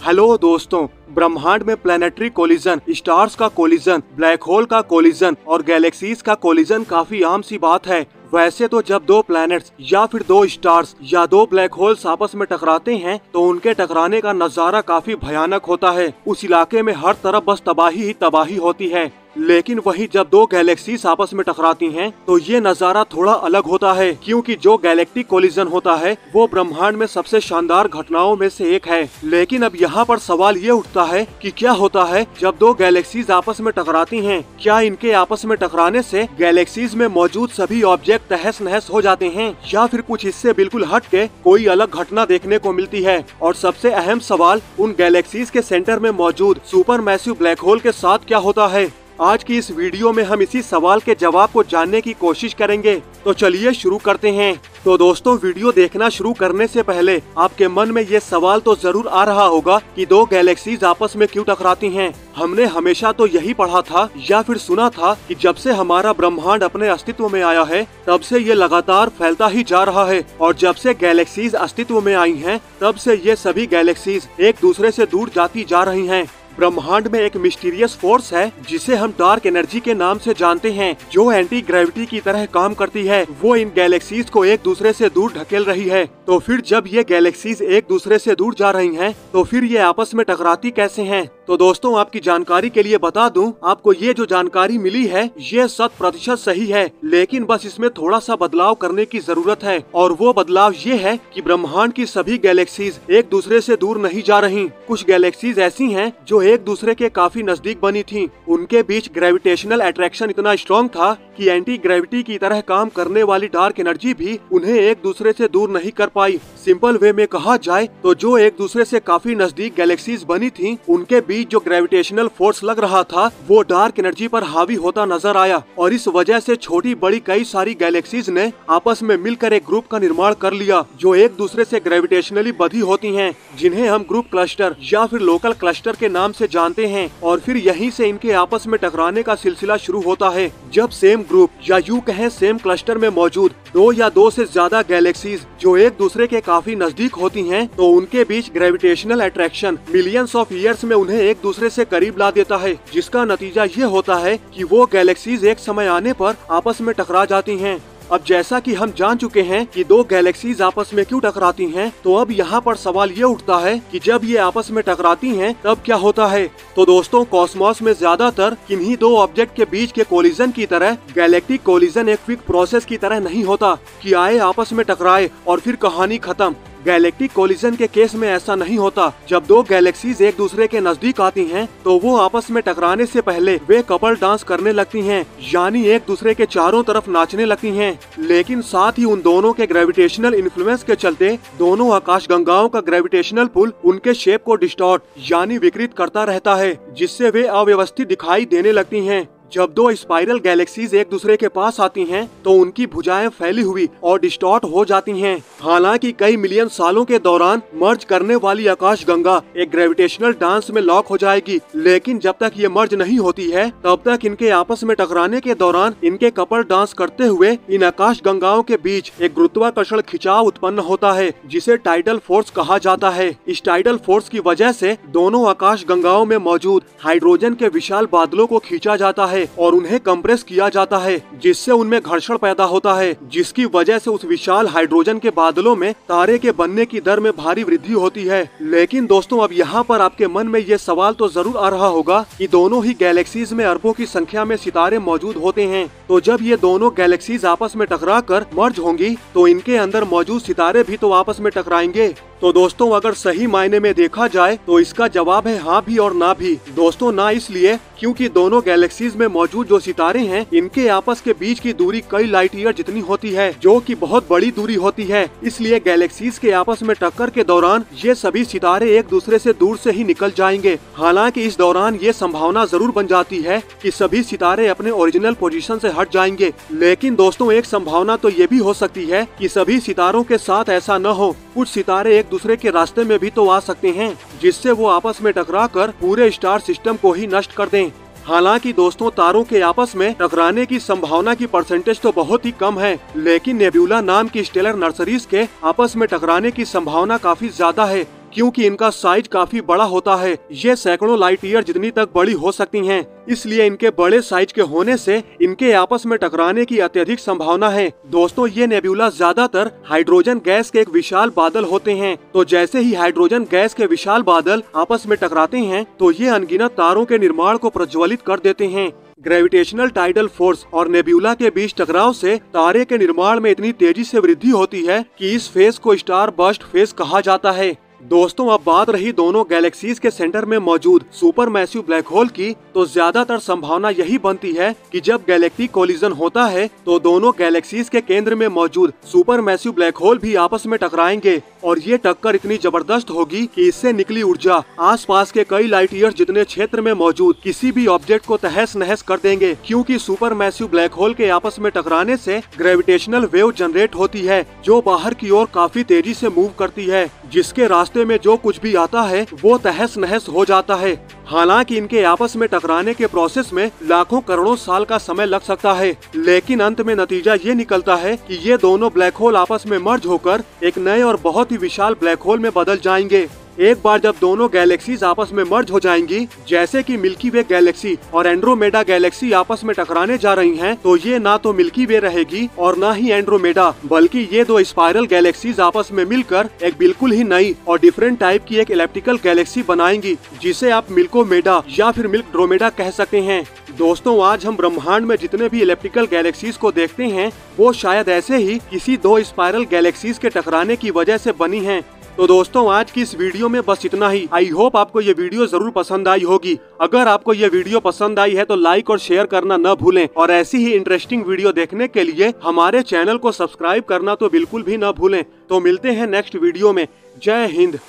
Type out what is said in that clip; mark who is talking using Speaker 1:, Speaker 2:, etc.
Speaker 1: Hello दोस्तों, ब्रह्मांड में प्लैनेटरी कोलिजन, स्टार्स का कोलिजन, ब्लैक होल का कोलिजन और गैलेक्सीज का कोलिजन काफी आम सी बात है। वैसे तो जब दो प्लैनेट्स या फिर दो स्टार्स या दो ब्लैक होल्स आपस में टकराते हैं तो उनके टकराने का नजारा काफी भयानक होता है। उस इलाके में हर तरफ बस तबाही ही तबाही होती है। लेकिन वही जब दो गैलेक्सीज आपस में टकराती हैं तो ये नजारा थोड़ा अलग होता है, क्योंकि जो गैलेक्टिक कोलिजन होता है वो ब्रह्मांड में सबसे शानदार घटनाओं में से एक है। लेकिन अब यहाँ पर सवाल ये उठता है कि क्या होता है जब दो गैलेक्सीज आपस में टकराती हैं? क्या इनके आपस में टकराने से गैलेक्सीज में मौजूद सभी ऑब्जेक्ट तहस नहस हो जाते हैं, या फिर कुछ इससे बिल्कुल हट के कोई अलग घटना देखने को मिलती है? और सबसे अहम सवाल, उन गैलेक्सीज के सेंटर में मौजूद सुपर मैसिव ब्लैक होल के साथ क्या होता है? आज की इस वीडियो में हम इसी सवाल के जवाब को जानने की कोशिश करेंगे। तो चलिए शुरू करते हैं। तो दोस्तों, वीडियो देखना शुरू करने से पहले आपके मन में ये सवाल तो जरूर आ रहा होगा कि दो गैलेक्सीज आपस में क्यों टकराती हैं? हमने हमेशा तो यही पढ़ा था या फिर सुना था कि जब से हमारा ब्रह्मांड अपने अस्तित्व में आया है तब से ये लगातार फैलता ही जा रहा है, और जब से गैलेक्सीज अस्तित्व में आई हैं तब से ये सभी गैलेक्सीज एक दूसरे से दूर जाती जा रही हैं। ब्रह्मांड में एक मिस्टीरियस फोर्स है जिसे हम डार्क एनर्जी के नाम से जानते हैं, जो एंटी ग्रेविटी की तरह काम करती है। वो इन गैलेक्सीज को एक दूसरे से दूर ढकेल रही है। तो फिर जब ये गैलेक्सीज एक दूसरे से दूर जा रही हैं, तो फिर ये आपस में टकराती कैसे हैं? तो दोस्तों, आपकी जानकारी के लिए बता दूं, आपको ये जो जानकारी मिली है ये 100% सही है, लेकिन बस इसमें थोड़ा सा बदलाव करने की जरूरत है। और वो बदलाव ये है कि ब्रह्मांड की सभी गैलेक्सीज एक दूसरे से दूर नहीं जा रही। कुछ गैलेक्सीज ऐसी हैं जो एक दूसरे के काफी नजदीक बनी थीं। उनके बीच ग्रेविटेशनल अट्रैक्शन इतना स्ट्रॉन्ग था कि एंटी ग्रेविटी की तरह काम करने वाली डार्क एनर्जी भी उन्हें एक दूसरे से दूर नहीं कर पाई। सिंपल वे में कहा जाए तो जो एक दूसरे से काफी नजदीक गैलेक्सीज बनी थीं, उनके बीच जो ग्रेविटेशनल फोर्स लग रहा था वो डार्क एनर्जी पर हावी होता नजर आया, और इस वजह से छोटी बड़ी कई सारी गैलेक्सीज ने आपस में मिलकर एक ग्रुप का निर्माण कर लिया जो एक दूसरे से ग्रेविटेशनली बधी होती हैं, जिन्हें हम ग्रुप क्लस्टर या फिर लोकल क्लस्टर के नाम से जानते हैं। और फिर यहीं से इनके आपस में टकराने का सिलसिला शुरू होता है। जब सेम ग्रुप या यूं कहें सेम क्लस्टर में मौजूद दो या दो से ज्यादा गैलेक्सीज जो एक दूसरे के काफी नजदीक होती हैं, तो उनके बीच gravitational attraction millions of years में उन्हें एक दूसरे से करीब ला देता है, जिसका नतीजा ये होता है कि वो गैलेक्सीज एक समय आने पर आपस में टकरा जाती हैं। अब जैसा कि हम जान चुके हैं कि दो गैलेक्सीज आपस में क्यों टकराती हैं, तो अब यहाँ पर सवाल ये उठता है कि जब ये आपस में टकराती हैं तब क्या होता है? तो दोस्तों, कॉस्मॉस में ज्यादातर किन्हीं दो ऑब्जेक्ट के बीच के कोलिजन की तरह गैलेक्टिक कोलिजन एक क्विक प्रोसेस की तरह नहीं होता कि आए आपस में टकराए और फिर कहानी खत्म। गैलेक्टिक कोलिजन के केस में ऐसा नहीं होता। जब दो गैलेक्सीज एक दूसरे के नजदीक आती हैं, तो वो आपस में टकराने से पहले वे कपल डांस करने लगती हैं, यानी एक दूसरे के चारों तरफ नाचने लगती हैं। लेकिन साथ ही उन दोनों के ग्रेविटेशनल इन्फ्लुएंस के चलते दोनों आकाश गंगाओं का ग्रेविटेशनल पुल उनके शेप को डिस्टॉर्ट यानी विकृत करता रहता है, जिससे वे अव्यवस्थित दिखाई देने लगती हैं। जब दो स्पाइरल गैलेक्सीज एक दूसरे के पास आती हैं, तो उनकी भुजाएं फैली हुई और डिस्टॉर्ट हो जाती हैं। हालांकि कई मिलियन सालों के दौरान मर्ज करने वाली आकाश गंगा एक ग्रेविटेशनल डांस में लॉक हो जाएगी, लेकिन जब तक ये मर्ज नहीं होती है तब तक इनके आपस में टकराने के दौरान इनके कपल डांस करते हुए इन आकाश गंगाओं के बीच एक गुरुत्वाकर्षण खिंचाव उत्पन्न होता है, जिसे टाइडल फोर्स कहा जाता है। इस टाइडल फोर्स की वजह से दोनों आकाश गंगाओं में मौजूद हाइड्रोजन के विशाल बादलों को खींचा जाता है और उन्हें कंप्रेस किया जाता है, जिससे उनमें घर्षण पैदा होता है, जिसकी वजह से उस विशाल हाइड्रोजन के बादलों में तारे के बनने की दर में भारी वृद्धि होती है। लेकिन दोस्तों, अब यहाँ पर आपके मन में ये सवाल तो जरूर आ रहा होगा कि दोनों ही गैलेक्सीज में अरबों की संख्या में सितारे मौजूद होते हैं, तो जब ये दोनों गैलेक्सीज आपस में टकरा कर मर्ज होंगी तो इनके अंदर मौजूद सितारे भी तो आपस में टकराएंगे। तो दोस्तों, अगर सही मायने में देखा जाए तो इसका जवाब है हाँ भी और ना भी। दोस्तों, ना इसलिए क्योंकि दोनों गैलेक्सीज में मौजूद जो सितारे हैं इनके आपस के बीच की दूरी कई लाइट ईयर जितनी होती है, जो कि बहुत बड़ी दूरी होती है। इसलिए गैलेक्सीज के आपस में टक्कर के दौरान ये सभी सितारे एक दूसरे से दूर से ही निकल जाएंगे। हालांकि इस दौरान ये संभावना जरूर बन जाती है कि सभी सितारे अपने ओरिजिनल पोजीशन से हट जाएंगे। लेकिन दोस्तों, एक संभावना तो ये भी हो सकती है कि सभी सितारों के साथ ऐसा न हो। कुछ सितारे एक दूसरे के रास्ते में भी तो आ सकते हैं, जिससे वो आपस में टकराकर पूरे स्टार सिस्टम को ही नष्ट कर दें। हालांकि दोस्तों, तारों के आपस में टकराने की संभावना की परसेंटेज तो बहुत ही कम है, लेकिन नेबुला नाम की स्टेलर नर्सरीज के आपस में टकराने की संभावना काफी ज्यादा है, क्योंकि इनका साइज काफी बड़ा होता है। ये सैकड़ों लाइट ईयर जितनी तक बड़ी हो सकती हैं। इसलिए इनके बड़े साइज के होने से इनके आपस में टकराने की अत्यधिक संभावना है। दोस्तों, ये नेबुला ज्यादातर हाइड्रोजन गैस के एक विशाल बादल होते हैं। तो जैसे ही हाइड्रोजन गैस के विशाल बादल आपस में टकराते हैं तो ये अनगिनत तारों के निर्माण को प्रज्वलित कर देते हैं। ग्रेविटेशनल टाइडल फोर्स और नेबुला के बीच टकराव से तारे के निर्माण में इतनी तेजी से वृद्धि होती है कि इस फेज को स्टार बर्स्ट फेज कहा जाता है। दोस्तों, अब बात रही दोनों गैलेक्सीज के सेंटर में मौजूद सुपर मैसिव ब्लैक होल की, तो ज्यादातर संभावना यही बनती है कि जब गैलेक्टिक कोलिजन होता है तो दोनों गैलेक्सीज के केंद्र में मौजूद सुपर मैसिव ब्लैक होल भी आपस में टकराएंगे और ये टक्कर इतनी जबरदस्त होगी कि इससे निकली ऊर्जा आसपास के कई लाइट ईयर जितने क्षेत्र में मौजूद किसी भी ऑब्जेक्ट को तहस नहस कर देंगे। क्योंकि सुपर मैसिव ब्लैक होल के आपस में टकराने से ग्रेविटेशनल वेव जनरेट होती है जो बाहर की ओर काफी तेजी से मूव करती है, जिसके रास्ते में जो कुछ भी आता है वो तहस नहस हो जाता है। हालांकि इनके आपस में टकराने के प्रोसेस में लाखों करोड़ों साल का समय लग सकता है, लेकिन अंत में नतीजा ये निकलता है कि ये दोनों ब्लैक होल आपस में मर्ज होकर एक नए और बहुत ही विशाल ब्लैक होल में बदल जाएंगे। एक बार जब दोनों गैलेक्सीज आपस में मर्ज हो जाएंगी, जैसे कि मिल्की वे गैलेक्सी और एंड्रोमेडा गैलेक्सी आपस में टकराने जा रही हैं, तो ये ना तो मिल्की वे रहेगी और ना ही एंड्रोमेडा, बल्कि ये दो स्पाइरल गैलेक्सीज आपस में मिलकर एक बिल्कुल ही नई और डिफरेंट टाइप की एक इलेप्टिकल गैलेक्सी बनाएंगी, जिसे आप मिल्कोमेडा या फिर मिल्कड्रोमेडा कह सकते हैं। दोस्तों, आज हम ब्रह्मांड में जितने भी इलेप्टिकल गैलेक्सीज को देखते हैं वो शायद ऐसे ही किसी दो स्पाइरल गैलेक्सीज के टकराने की वजह से बनी हैं। तो दोस्तों, आज की इस वीडियो में बस इतना ही। आई होप आपको ये वीडियो जरूर पसंद आई होगी। अगर आपको ये वीडियो पसंद आई है तो लाइक और शेयर करना न भूलें और ऐसी ही इंटरेस्टिंग वीडियो देखने के लिए हमारे चैनल को सब्सक्राइब करना तो बिल्कुल भी न भूलें। तो मिलते हैं नेक्स्ट वीडियो में। जय हिंद।